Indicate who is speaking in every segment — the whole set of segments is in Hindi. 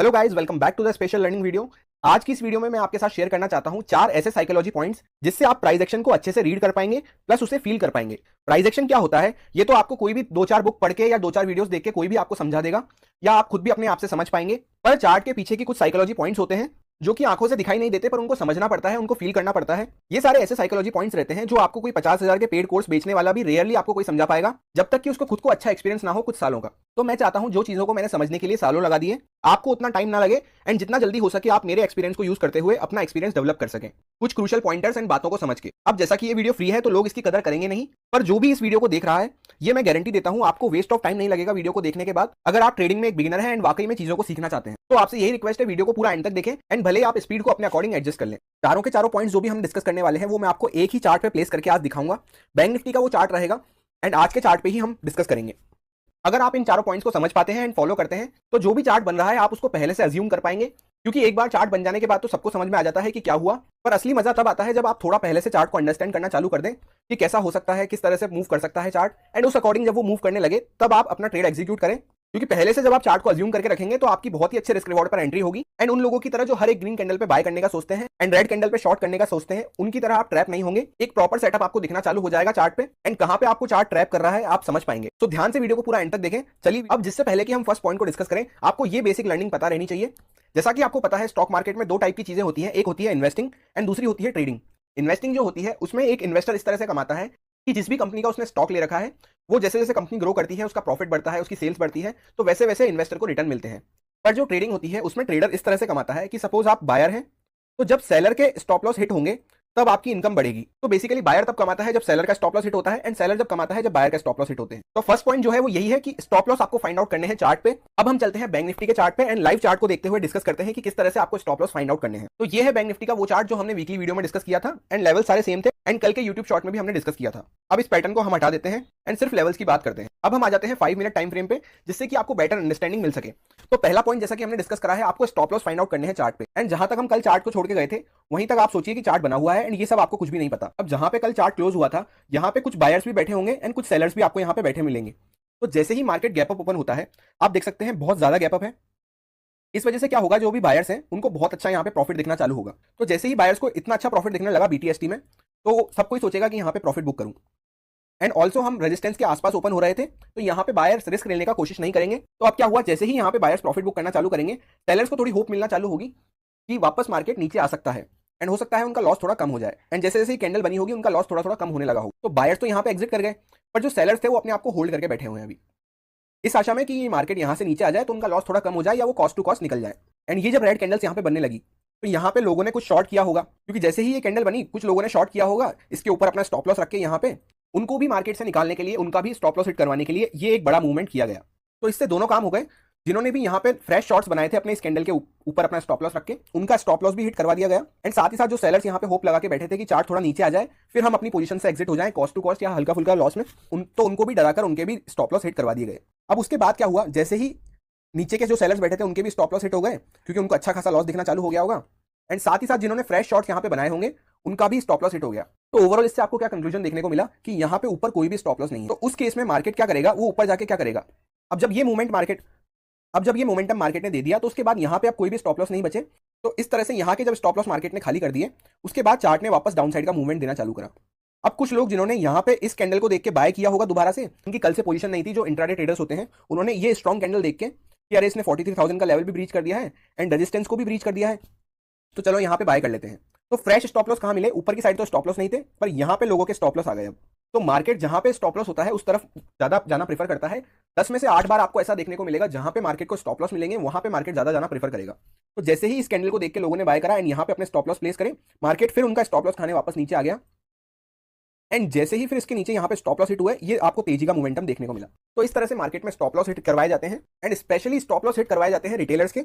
Speaker 1: Hello guys, welcome back to the special learning video. आज की इस वीडियो में मैं आपके साथ शेयर करना चाहता हूं 4 ऐसे साइकोलॉजी पॉइंट्स जिससे आप प्राइस एक्शन को अच्छे से रीड कर पाएंगे प्लस उसे फील कर पाएंगे। प्राइस एक्शन क्या होता है ये तो आपको कोई भी 2-4 बुक पढ़ के या 2-4 वीडियोस देख के कोई भी आपको समझा देगा या आप खुद भी अपने आप से समझ पाएंगे। पर चार्ट के पीछे की कुछ साइकोलॉजी पॉइंट्स होते हैं जो कि आंखों से दिखाई नहीं देते, पर उनको समझना पड़ता है, उनको फील करना पड़ता है। ये सारे ऐसे साइकोलॉजी पॉइंट्स रहते हैं जो आपको कोई 50,000 के पेड कोर्स बेचने वाला भी रेयरली आपको कोई समझा पाएगा, जब तक कि उसको खुद को अच्छा एक्सपीरियंस ना हो कुछ सालों का। तो मैं चाहता हूं जो चीजों को मैंने समझने के लिए सालों लगा दिए, आपको उतना टाइम ना लगे एंड जितना जल्दी हो सके आप मेरे एक्सपीरियंस को यूज करते हुए अपना एक्सपीरियंस डेवलप कर सकें कुछ क्रूशियल पॉइंटर्स एंड बातों को समझ के। अब जैसा कि ये वीडियो फ्री है तो लोग इसकी कदर करेंगे नहीं, पर जो भी इस वीडियो को देख रहा है ये मैं गारंटी देता हूं आपको वेस्ट ऑफ टाइम नहीं लगेगा वीडियो को देखने के बाद। अगर आप ट्रेडिंग में एक बिगिनर है एंड वाकई में चीजों को सीखना चाहते हैं तो आपसे यही रिक्वेस्ट है, वीडियो को पूरा एंड तक देखें एंड भले आप स्पीड को अपने अकॉर्डिंग एडजस्ट कर लें। चारों के चारों पॉइंट्स जो भी हम डिस्कस करने वाले हैं वो मैं आपको एक ही चार्ट पे प्लेस करके आज दिखाऊंगा। बैंक निफ्टी का वो चार्ट रहेगा एंड आज के चार्ट पे ही हम डिस्कस करेंगे। अगर आप इन चारों पॉइंट्स को समझ पाते हैं एंड फॉलो करते हैं तो जो भी चार्ट बन रहा है आप उसको पहले से अज्यूम कर पाएंगे, क्योंकि एक बार चार्ट बन जाने के बाद तो सबको समझ में आ जाता है कि क्या हुआ। पर असली मजा तब आता है जब आप थोड़ा पहले से चार्ट को अंडरस्टैंड करना चालू कर दें कि कैसा हो सकता है, किस तरह से मूव कर सकता है चार्ट, एंड उस अकॉर्डिंग जब वो मूव करने लगे तब आप अपना ट्रेड एग्जीक्यूट करें। क्योंकि पहले से जब आप चार्ट को अज्यूम करके रखेंगे तो आपकी बहुत ही अच्छे रिस्क रिवॉर्ड पर एंट्री होगी एंड उन लोगों की तरह जो हर एक ग्रीन कैंडल पे बाय करने का सोचते हैं एंड रेड कैंडल पे शॉर्ट करने का सोचते हैं, उनकी तरह आप ट्रैप नहीं होंगे। एक प्रॉपर सेटअप आपको दिखना चालू हो जाएगा चार्ट पे एंड कहां पे आपको चार्ट ट्रैप कर रहा है आप समझ पाएंगे। तो ध्यान से वीडियो को पूरा एंड तक देखें। चलिए अब जिससे पहले कि हम फर्स्ट पॉइंट को डिस्कस करें, आपको ये बेसिक लर्निंग पता रहनी चाहिए। जैसा कि आपको पता है स्टॉक मार्केट में दो टाइप की चीजें होती हैं, एक होती है इन्वेस्टिंग एंड दूसरी होती है ट्रेडिंग। इन्वेस्टिंग जो होती है उसमें एक इन्वेस्टर इस तरह से कमाता है कि जिस भी कंपनी का उसने स्टॉक ले रखा है वो जैसे जैसे कंपनी ग्रो करती है उसका प्रॉफिट बढ़ता है, उसकी सेल्स बढ़ती है, तो वैसे वैसे इन्वेस्टर को रिटर्न मिलते हैं। पर जो ट्रेडिंग होती है उसमें ट्रेडर इस तरह से कमाता है कि सपोज आप बायर हैं तो जब सेलर के स्टॉप लॉस हिट होंगे तब आपकी इनकम बढ़ेगी। तो बेसिकली बायर तब कमाता है जब सेलर का स्टॉप लॉस हिट होता है एंड सेलर जब कमाता है जब बायर का स्टॉप लॉस हिट होते हैं। तो फर्स्ट पॉइंट जो है वो यही है कि स्टॉप लॉस आपको फाइंड आउट करने हैं चार्ट पे। अब हम चलते हैं बैंक निफ्टी के चार्ट पे एंड लाइव चार्ट को देखते हुए डिस्कस करते हैं कि किस तरह से आपको स्टॉप लॉस फाइंड आउट करने हैं। तो ये है बैंक निफ्टी का वो चार्ट जो हमने वीकली वीडियो में डिस्कस किया था एंड लेवल सारे सेम थे एंड कल के यूट्यूब शॉर्ट में भी हमने डिस्कस किया था। अब इस पैटर्न को हम हटा देते हैं एंड सिर्फ लेवल्स की बात करते हैं। अब हम आ जाते हैं 5 मिनट टाइम फ्रेम पे जिससे कि आपको बेटर अंडरस्टैंडिंग मिल सके। तो पहला पॉइंट जैसा कि हमने डिस्कस करा है, आपको स्टॉप लॉस फाइंड आउट करने हैं चार्ट पे एंड जहां तक हम कल चार्ट को छोड़ के गए थे वहीं तक आप सोचिए कि चार्ट बना हुआ है एंड ये सब आपको कुछ भी नहीं पता। अब जहां पे कल चार्ट क्लोज हुआ था यहाँ पे कुछ बायर्स भी बैठे होंगे एंड कुछ सेलर्स भी आपको यहाँ पे बैठे मिलेंगे। तो जैसे ही मार्केट गैप अप ओपन होता है आप देख सकते हैं बहुत ज्यादा गैप अप है। इस वजह से क्या होगा, जो भी बायर्स हैं उनको बहुत अच्छा यहाँ पे प्रॉफिट दिखना चालू होगा। तो जैसे ही बायर्स को इतना अच्छा प्रॉफिट दिखने लगा बीटीएसटी में तो सब कोई सोचेगा कि यहाँ पे प्रॉफिट बुक करूं। एंड ऑल्सो हम रेजिस्टेंस के आसपास ओपन हो रहे थे तो यहाँ पे बायर्स रिस्क लेने का कोशिश नहीं करेंगे। तो अब क्या हुआ, जैसे ही यहाँ पे बायर्स प्रॉफिट बुक करना चालू करेंगे सेलर्स को थोड़ी होप मिलना चालू होगी कि वापस मार्केट नीचे आ सकता है एंड हो सकता है उनका लॉस थोड़ा कम हो जाए एंड जैसे जैसे ही कैंडल बनी होगी उनका लॉस थोड़ा थोड़ा कम होने लगा हो। तो बायर्स तो यहाँ पे एग्जिट कर गए, पर जो सेलर्स थे वो अपने आप को होल्ड करके बैठे हुए हैं अभी इस आशा में कि ये मार्केट यहाँ से नीचे आ जाए तो उनका लॉस थोड़ा कम हो जाए या वो कॉस्ट टू कॉस्ट निकल जाए। एंड ये जब रेड कैंडल्स यहाँ पे बनने लगी तो यहाँ पे लोगों ने कुछ शॉर्ट किया होगा, क्योंकि जैसे ही ये कैंडल बनी कुछ लोगों ने शॉर्ट किया होगा, इसके ऊपर अपना स्टॉप लॉस रख के यहाँ पे उनको भी मार्केट से निकालने के लिए, उनका भी स्टॉप लॉस हिट करवाने के लिए ये एक बड़ा मूवमेंट किया गया। तो इससे दोनों काम हो गए, जिन्होंने भी यहाँ पे फ्रेश शॉट्स बनाए थे अपने इस कैंडल के ऊपर अपना स्टॉप लॉस रख के उनका स्टॉप लॉस भी हिट करवा दिया गया एंड साथ ही साथ जो सेलर्स यहाँ पे होप लगा के बैठे थे कि चार्ट थोड़ा नीचे आ जाए फिर हम अपनी पोजीशन से एग्जिट हो जाए कॉस्ट टू कॉस्ट या हल्का फुल्का लॉस में, तो उनको भी डराकर उनके भी स्टॉप लॉस हिट करवा दिए गए। अब उसके बाद क्या हुआ, जैसे ही नीचे के जो सेलर्स बैठे थे उनके भी स्टॉप लॉस हिट हो गए क्योंकि उनको अच्छा खासा लॉस दिखना चालू हो गया होगा एंड साथ ही साथ जिन्होंने फ्रेश शॉट्स यहाँ पे बनाए होंगे उनका भी स्टॉप लॉस हिट हो गया। तो ओवरऑल इससे आपको क्या कंक्लूजन देखने को मिला कि यहाँ पे ऊपर कोई भी स्टॉप लॉस नहीं है। तो उस केस में मार्केट क्या करेगा, वो ऊपर जाके क्या करेगा। अब जब ये मोमेंटम मार्केट ने दे दिया तो उसके बाद यहाँ पे अब कोई भी स्टॉप लॉस नहीं बचे। तो इस तरह से यहाँ के जब स्टॉप लॉस मार्केट ने खाली कर दिए उसके बाद चार्ट ने वापस डाउन साइड का मूवमेंट देना चालू करा। अब कुछ लोग जिन्होंने यहाँ पे इस कैंडल को देख के बाय किया होगा दोबारा से, उनकी कल से पोजीशन नहीं थी, जो इंट्राडे ट्रेडर्स होते हैं, उन्होंने ये स्ट्रॉन्ग कैंडल देख के कि अरे इसने 43,000 का लेवल भी ब्रीच कर दिया है एंड रेजिस्टेंस को भी ब्रीच कर दिया है तो चलो यहाँ पे बाय कर लेते हैं। तो फ्रेश स्टॉप लॉस कहाँ मिले, ऊपर की साइड तो स्टॉप लॉस नहीं थे पर यहाँ पे लोगों के स्टॉप लॉस आ गए। अब तो मार्केट जहां पे स्टॉप लॉस होता है उस तरफ ज्यादा जाना प्रेफर करता है। 10 में से 8 बार आपको ऐसा देखने को मिलेगा जहां पे मार्केट को स्टॉप लॉस मिलेंगे वहां पे मार्केट ज्यादा जाना प्रेफर करेगा। तो जैसे ही इस कैंडल को देख के लोगों ने बाय करा एंड यहाँ पे अपने स्टॉप लॉस प्लेस करें, मार्केट फिर उनका स्टॉप लॉस खाने वापस नीचे आ गया एंड जैसे ही फिर इसके नीचे यहाँ पे स्टॉप लॉस हिट हुआ ये आपको तेजी का मोमेंटम देखने को मिला। तो इस तरह से मार्केट में स्टॉप लॉस हिट करवाए जाते हैं and specially stop loss hit करवाए जाते हैं रिटेलर्स के,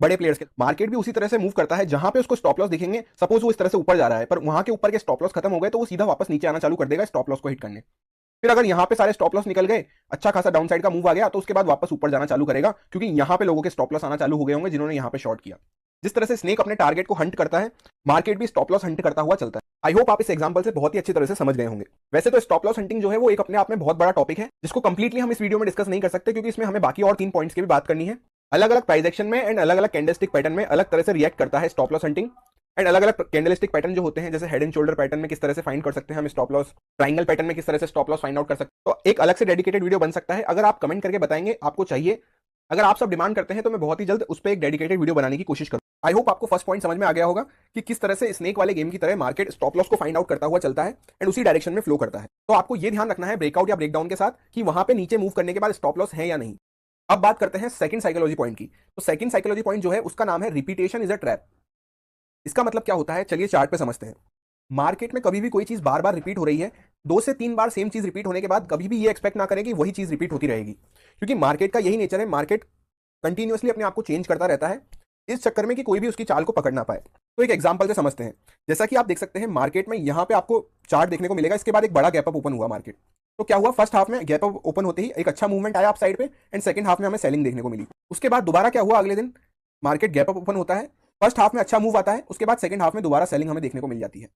Speaker 1: बड़े प्लेयर्स के। मार्केट भी उसी तरह से मूव करता है, जहां पे उसको स्टॉप लॉस दिखेंगे, सपोज वो इस तरह से ऊपर जा रहा है पर वहां के ऊपर के स्टॉप लॉस खत्म हो गए तो वो सीधा वापस नीचे आना चालू कर देगा स्टॉप लॉस को हिट करने। फिर अगर यहाँ पे सारे स्टॉप लॉस निकल गए, अच्छा खासा डाउन साइड का मूव आ गया तो उसके बाद वापस ऊपर जाना चालू करेगा क्योंकि यहाँ पे लोगों के स्टॉप लॉस आना चालू हो गए होंगे जिन्होंने यहाँ पे शॉर्ट किया। जिस तरह से स्नेक अपने टारगेट को हंट करता है, मार्केट भी स्टॉप लॉस हंट करता हुआ चलता है। आई होप आप इस एग्जांपल से बहुत ही अच्छी तरह से समझ गए होंगे। वैसे तो स्टॉप लॉस हंटिंग जो है वो एक अपने आप में बहुत बड़ा टॉपिक है जिसको कंप्लीटली हम इस वीडियो में डिस्कस नहीं कर सकते क्योंकि इसमें हमें बाकी और 3 पॉइंट्स की भी बात करनी है। अलग अलग प्राइस एक्शन में एंड अलग अलग कैंडलस्टिक पैटर्न में अलग तरह से रिएक्ट करता है स्टॉप लॉस हंटिंग। एंड अलग अलग कैंडलस्टिक पैटर्न जो होते हैं, जैसे हेड एंड शोल्डर पैटर्न में किस तरह से फाइंड कर सकते हैं हम स्टॉप लॉस, ट्राइंगल पैटर्न में किस तरह से स्टॉप लॉस फाइंड आउट कर सकते हैं, तो एक अलग से डेडिकेटेड वीडियो बन सकता है। अगर आप कमेंट करके बताएंगे आपको चाहिए, अगर आप सब डिमांड करते हैं तो मैं बहुत ही जल्द उस पर एक डेडिकेटेड वीडियो बनाने की कोशिश करूँ। आई होप आपको फर्स्ट पॉइंट समझ में आ गया होगा कि किस तरह से स्नेक वाले गेम की तरह मार्केट स्टॉप लॉस को फाइंड आउट करता हुआ चलता है एंड उसी डायरेक्शन में फ्लो करता है। तो आपको ये ध्यान रखना है ब्रेकआउट या ब्रेकडाउन के साथ कि वहां पे नीचे मूव करने के बाद स्टॉप लॉस है या नहीं। अब बात करते हैं सेकंड साइकोलॉजी पॉइंट की। तो सेकंड साइकोलॉजी पॉइंट जो है उसका नाम है रिपीटेशन इज अ ट्रैप। इसका मतलब क्या होता है, चलिए चार्ट पे समझते हैं। मार्केट में कभी भी कोई चीज बार बार रिपीट हो रही है, 2 से 3 बार सेम चीज रिपीट होने के बाद कभी भी ये एक्सपेक्ट ना करें कि वही चीज रिपीट होती रहेगी, क्योंकि मार्केट का यही नेचर है, मार्केट कंटिन्यूअसली अपने आप को चेंज करता रहता है इस चक्कर में कि कोई भी उसकी चाल को पकड़ ना पाए। तो एक एग्जांपल से समझते हैं। जैसा कि आप देख सकते हैं मार्केट में यहाँ पे आपको चार्ट देखने को मिलेगा, इसके बाद एक बड़ा गैप अप ओपन हुआ मार्केट। तो क्या हुआ, फर्स्ट हाफ में गैप अप ओपन होते ही एक अच्छा मूवमेंट आया अप साइड पे एंड सेकंड हाफ में हमें सेलिंग देखने को मिली। उसके बाद दोबारा क्या हुआ, अगले दिन मार्केट गैप अप ओपन होता है, फर्स्ट हाफ में अच्छा मूव आता है, उसके बाद सेकंड हाफ में दोबारा सेलिंग हमें देखने को मिल जाती है।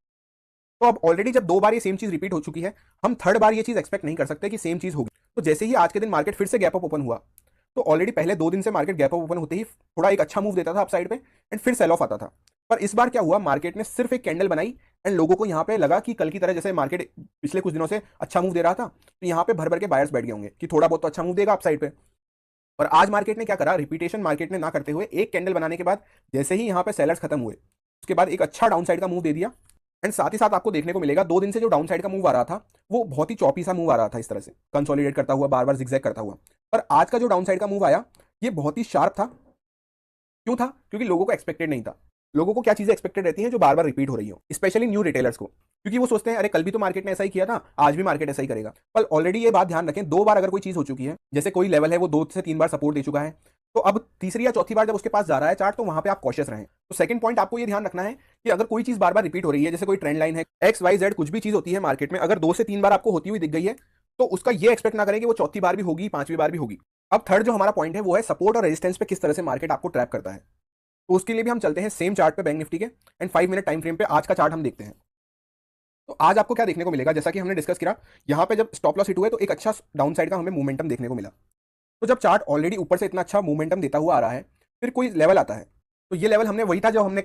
Speaker 1: तो अब ऑलरेडी जब 2 बार ये सेम चीज रिपीट हो चुकी है, हम थर्ड बार ये चीज एक्सपेक्ट नहीं कर सकते कि सेम चीज होगी। तो जैसे ही आज के दिन मार्केट फिर से गैप अप ओपन हुआ, तो ऑलरेडी पहले 2 दिन से मार्केट गैप अप ओपन होते ही थोड़ा एक अच्छा मूव देता था अप साइड पे एंड फिर सेल ऑफ आता था। पर इस बार क्या हुआ, मार्केट ने सिर्फ एक कैंडल बनाई एंड लोगों को यहाँ पे लगा कि कल की तरह जैसे मार्केट पिछले कुछ दिनों से अच्छा मूव दे रहा था, तो यहाँ पे भर भर के बायर्स बैठ गए होंगे कि थोड़ा बहुत तो अच्छा मूव देगा अप साइड पे। और आज मार्केट ने क्या करा, रिपीटेशन मार्केट ने ना करते हुए एक कैंडल बनाने के बाद जैसे ही यहाँ पे सेलर्स खत्म हुए, उसके बाद एक अच्छा डाउन साइड का मूव दे दिया। एंड साथ ही साथ आपको देखने को मिलेगा 2 दिन से जो डाउन साइड का मूव आ रहा था वो बहुत ही चौपी सा मूव आ रहा था, इस तरह से कंसोलिडेट करता हुआ, बार बार जिगजैग करता हुआ। पर आज का जो डाउन साइड का मूव आया ये बहुत ही शार्प था। क्यों था, क्योंकि लोगों को एक्सपेक्टेड नहीं था। लोगों को क्या चीजें एक्सपेक्टेड रहती हैं जो बार बार रिपीट हो रही हो, स्पेशली न्यू रिटेलर्स को, क्योंकि वो सोचते हैं अरे कल भी तो मार्केट ने ऐसा ही किया था, आज भी मार्केट ऐसा ही करेगा। पर ऑलरेडी ये बात ध्यान रखें, 2 बार अगर कोई चीज हो चुकी है, जैसे कोई लेवल है वो 2 से 3 बार सपोर्ट दे चुका है, तो अब तीसरी या चौथी बार जब उसके पास जा रहा है चार्ट, तो वहां पे आप कॉशियस रहें। तो सेकंड पॉइंट आपको ये ध्यान रखना है कि अगर कोई चीज बार बार रिपीट हो रही है, जैसे कोई ट्रेंड लाइन है, एक्स वाई जेड कुछ भी चीज होती है मार्केट में, अगर 2 से 3 बार आपको होती हुई दिख गई है, तो उसका ये एक्सपेक्ट ना करें कि वो चौथी बार भी होगी, 5वीं बार भी होगी। अब थर्ड जो हमारा पॉइंट है वो है सपोर्ट और रेजिस्टेंस पे किस तरह से मार्केट आपको ट्रैप करता है। तो उसके लिए भी हम चलते हैं सेम चार्ट पे, बैंक निफ्टी के एंड 5 मिनट टाइम फ्रेम पे आज का चार्ट हम देखते हैं। तो आज आपको क्या देखने को मिलेगा, जैसा कि हमने डिस्कस किया, यहाँ पे जब स्टॉप लॉस हिट हुए तो एक अच्छा डाउन साइड का हमें मोमेंटम देखने को मिला। तो जब चार्ट ऑलरेडी ऊपर से इतना अच्छा मोमेंटम देता हुआ आ रहा है, फिर कोई लेवल आता है, तो ये लेवल हमने वही था जो हमने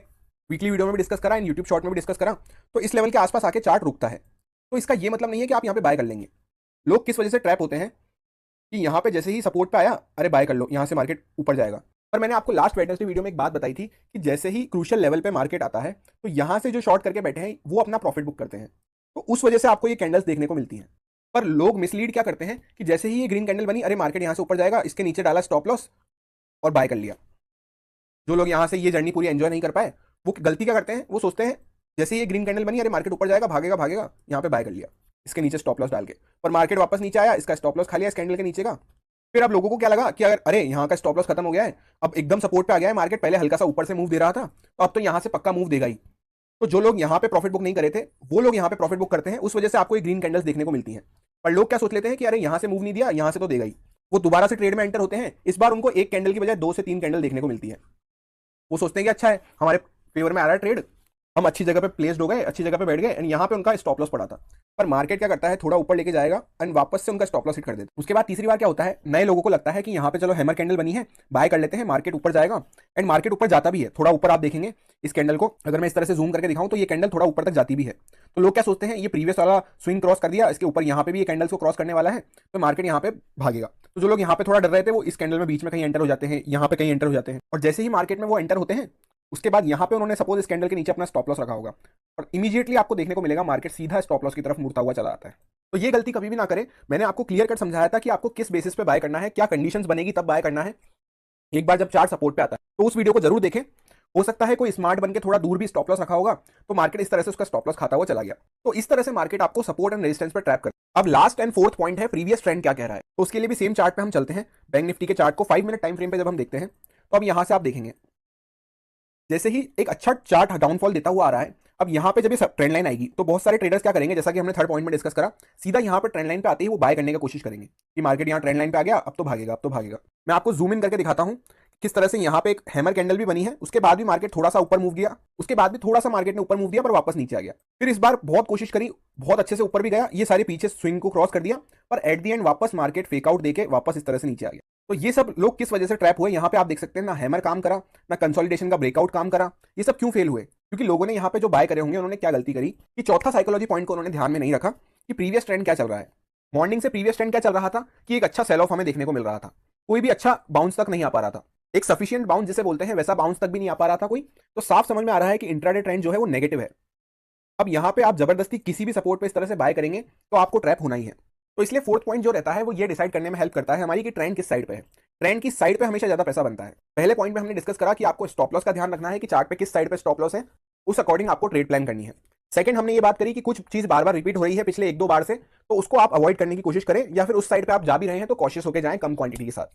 Speaker 1: वीकली वीडियो में भी डिस्कस करा, यूट्यूब शॉर्ट में भी डिस्कस करा। तो इस लेवल के आसपास आके चार्ट रुकता है, तो इसका ये मतलब नहीं है कि आप यहाँ पे बाय कर लेंगे। लोग किस वजह से ट्रैप होते हैं कि यहाँ पे जैसे ही सपोर्ट पे आया, अरे बाय कर लो, यहाँ से मार्केट ऊपर जाएगा। पर मैंने आपको लास्ट वेडनेसडे वीडियो में एक बात बताई थी कि जैसे ही क्रूशियल लेवल पे मार्केट आता है, तो यहाँ से जो शॉर्ट करके बैठे हैं वो अपना प्रॉफिट बुक करते हैं, तो उस वजह से आपको ये कैंडल्स देखने को मिलती हैं। पर लोग मिसलीड क्या करते हैं कि जैसे ही ये ग्रीन कैंडल बनी, अरे मार्केट यहाँ से ऊपर जाएगा, इसके नीचे डाला स्टॉप लॉस और बाय कर लिया। जो लोग यहाँ से ये जर्नी पूरी एंजॉय नहीं कर पाए, वो गलती क्या करते हैं, वो सोचते हैं जैसे ये ग्रीन कैंडल बनी, अरे मार्केट ऊपर जाएगा, भागेगा भागेगा, यहाँ पे बाय कर लिया इसके नीचे स्टॉप लॉस डाल के। पर मार्केट वापस नीचे आया, इसका स्टॉप लॉस खा लिया इस कैंडल के नीचे का। फिर अब लोगों को क्या लगा कि अगर अरे यहाँ का स्टॉप लॉस खत्म हो गया है, अब एकदम सपोर्ट पे आ गया है मार्केट, पहले हल्का सा ऊपर से मूव दे रहा था, तो अब तो यहाँ से पक्का मूव देगा ही। तो जो लोग यहाँ पे प्रॉफिट बुक नहीं करे थे, वो लोग यहाँ पे प्रॉफिट बुक करते हैं, उस वजह से आपको ये ग्रीन कैंडल्स देखने को मिलती हैं। पर लोग क्या सोच लेते हैं कि अरे यहाँ से मूव नहीं दिया, यहाँ से तो देगा ही, वो दोबारा से ट्रेड में एंटर होते हैं। इस बार उनको एक कैंडल की बजाय 2 से 3 कैंडल देखने को मिलती है। वो सोचते हैं कि अच्छा है, हमारे फेवर में आ रहा है ट्रेड, हम अच्छी जगह पे प्लेस्ड हो गए, अच्छी जगह पे बैठ गए एंड यहाँ पे उनका स्टॉप लॉस पड़ा था। पर मार्केट क्या करता है, थोड़ा ऊपर लेके जाएगा एंड वापस से उनका स्टॉप लॉस हिट कर देता है। उसके बाद तीसरी बार क्या होता है, नए लोगों को लगता है कि यहाँ पे चलो हैमर कैंडल बनी है, बाय कर लेते हैं, मार्केट ऊपर जाएगा। एंड मार्केट ऊपर जाता भी है, थोड़ा ऊपर आप देखेंगे इस कैंडल को, अगर मैं इस तरह से जूम करके दिखाऊं तो ये कैंडल थोड़ा ऊपर तक जाती भी है। तो लोग क्या सोचते हैं, ये प्रीवियस वाला स्विंग क्रॉस कर दिया, इसके ऊपर यहाँ पे भी ये कैंडल्स को क्रॉस करने वाला है, तो मार्केट यहाँ पे भागेगा। तो जो लोग यहाँ पे थोड़ा डर रहे थे, वो इस कैंडल में बीच में कहीं एंटर हो जाते हैं, यहाँ पे कहीं एंटर हो जाते हैं। और जैसे ही मार्केट में वो एंटर होते हैं, उसके बाद यहाँ पे उन्होंने सपोज इस कैंडल के नीचे अपना स्टॉप लॉस रखा होगा और इमीडिएटली आपको देखने को मिलेगा मार्केट सीधा स्टॉप लॉस की तरफ मुड़ता हुआ चला आता है। तो ये गलती कभी भी ना करें। मैंने आपको क्लियर कट समझाया था कि आपको किस बेसिस पे बाय करना है, क्या कंडीशंस बनेगी तब बाय करना है। एक बार जब चार्ट सपोर्ट पे आता है तो उस वीडियो को जरूर देखें। हो सकता है कोई स्मार्ट बन के थोड़ा दूर भी स्टॉप लॉस रखा होगा, तो मार्केट इस तरह से उसका स्टॉप लॉस खाता हुआ चला गया। तो इस तरह से मार्केट आपको सपोर्ट एंड रेजिस्टेंस पर ट्रैप कर। अब लास्ट एंड फोर्थ पॉइंट है प्रीवियस ट्रेंड क्या कह रहा है। तो उसके लिए भी सेम चार्ट पे हम चलते हैं, बैंक निफ्टी के चार्ट को 5 मिनट टाइम फ्रेम पे जब हम देखते हैं, तो अब यहां से आप देखेंगे जैसे ही एक अच्छा चार्ट डाउनफॉल देता हुआ आ रहा है, अब यहाँ पे जब ये ट्रेंड लाइन आएगी तो बहुत सारे ट्रेडर्स क्या करेंगे, जैसा कि हमने थर्ड पॉइंट में डिस्कस करा, सीधा यहाँ पे ट्रेंड लाइन पे आते ही वो बाय करने की कोशिश करेंगे कि मार्केट यहाँ ट्रेंड लाइन पे आ गया, अब तो भागेगा, अब तो भागेगा। मैं आपको जूम इन करके दिखाता हूँ किस तरह से यहाँ पे एक हैमर कैंडल भी बनी है, उसके बाद भी मार्केट थोड़ा सा ऊपर मूव किया, उसके बाद भी थोड़ा सा मार्केट ने ऊपर मूव दिया पर वापस नीचे आ गया। फिर इस बार बहुत कोशिश करी, बहुत अच्छे से ऊपर भी गया, ये सारे पीछे स्विंग को क्रॉस कर दिया, पर एट द एंड वापस मार्केट फेक आउट देके वापस इस तरह से नीचे आ गया। तो ये सब लोग किस वजह से ट्रैप हुए, यहाँ पे आप देख सकते हैं ना हैमर काम करा, ना कंसोलिडेशन का ब्रेकआउट काम करा। ये सब क्यों फेल हुए? क्योंकि लोगों ने यहाँ पे जो बाय करे होंगे उन्होंने क्या गलती करी कि चौथा साइकोलॉजी पॉइंट को उन्होंने ध्यान में नहीं रखा कि प्रीवियस ट्रेंड क्या चल रहा है। मॉर्निंग से प्रीवियस ट्रेंड क्या चल रहा था कि एक अच्छा सेल ऑफ हमें देखने को मिल रहा था, कोई भी अच्छा बाउंस तक नहीं आ पा रहा था, एक सफिशिएंट बाउंस जिसे बोलते हैं वैसा बाउंस तक भी नहीं आ पा रहा था कोई। तो साफ समझ में आ रहा है कि इंट्राडे ट्रेंड जो है वो नेगेटिव है। अब यहाँ पे आप जबरदस्ती किसी भी सपोर्ट पे इस तरह से बाय करेंगे तो आपको ट्रैप होना ही है। तो इसलिए फोर्थ पॉइंट जो रहता है वो ये डिसाइड करने में हेल्प करता है हमारी कि ट्रेंड किस साइड पे है। ट्रेंड की साइड पे हमेशा ज्यादा पैसा बनता है। पहले पॉइंट में हमने डिस्कस करा कि आपको स्टॉप लॉस का ध्यान रखना है कि चार्ट पे किस साइड पे स्टॉप लॉस है, उस अकॉर्डिंग आपको ट्रेड प्लान करनी है। सेकंड हमने ये बात करी कि कुछ चीज बार बार रिपीट हो रही है पिछले एक दो बार से, तो उसको आप अवॉइड करने की कोशिश करें, या फिर उस साइड पे आप जा भी रहे हैं तो कॉशियस होकर जाएं कम क्वांटिटी के साथ।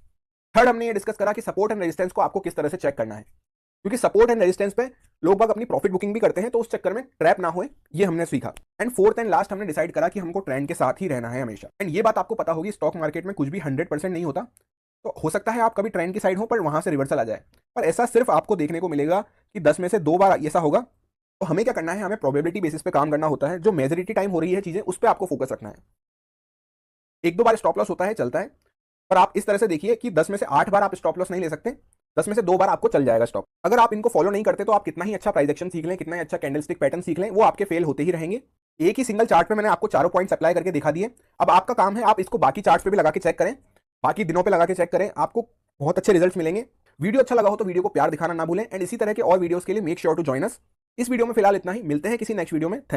Speaker 1: थर्ड हमने ये डिस्कस करा कि सपोर्ट एंड रेजिस्टेंस को आपको किस तरह से चेक करना है, क्योंकि सपोर्ट एंड रेजिस्टेंस पे लोग बाग अपनी प्रॉफिट बुकिंग भी करते हैं, तो उस चक्कर में ट्रैप ना होए ये हमने सीखा। एंड फोर्थ एंड लास्ट हमने डिसाइड करा कि हमको ट्रेंड के साथ ही रहना है हमेशा। एंड ये बात आपको पता होगी स्टॉक मार्केट में कुछ भी 100% नहीं होता, तो हो सकता है आप कभी ट्रेंड की साइड हो पर वहां से रिवर्सल आ जाए, पर ऐसा सिर्फ आपको देखने को मिलेगा कि 10 में से 2 बार ऐसा होगा। तो हमें क्या करना है, हमें प्रोबेबिलिटी बेसिस पे काम करना होता है। जो मेजोरिटी टाइम हो रही है चीजें उस पर आपको फोकस रखना है। एक दो बार स्टॉप लॉस होता है, चलता है, पर आप इस तरह से देखिए कि 10 में से 8 बार आप स्टॉप लॉस नहीं ले सकते, 10 में से 2 बार आपको चल जाएगा स्टॉप। अगर आप इनको फॉलो नहीं करते तो आप कितना ही अच्छा प्राइस एक्शन सीख लें, कितना ही अच्छा कैंडलस्टिक पैटर्न सीख लें, वो आपके फेल होते ही रहेंगे। एक ही सिंगल चार्ट पे मैंने आपको चारों पॉइंट्स अप्लाई करके दिखा दिए। अब आपका काम है आप इसको बाकी चार्ट्स पे भी लगा के चेक करें, बाकी दिनों पे लगा के चेक करें, आपको बहुत अच्छे रिजल्ट्स मिलेंगे। वीडियो अच्छा लगा हो तो वीडियो को प्यार दिखाना ना भूलें, एंड इसी तरह के और वीडियोस के लिए make sure to join us. इस वीडियो में फिलहाल इतना ही, मिलते हैं किसी नेक्स्ट वीडियो में। थैंक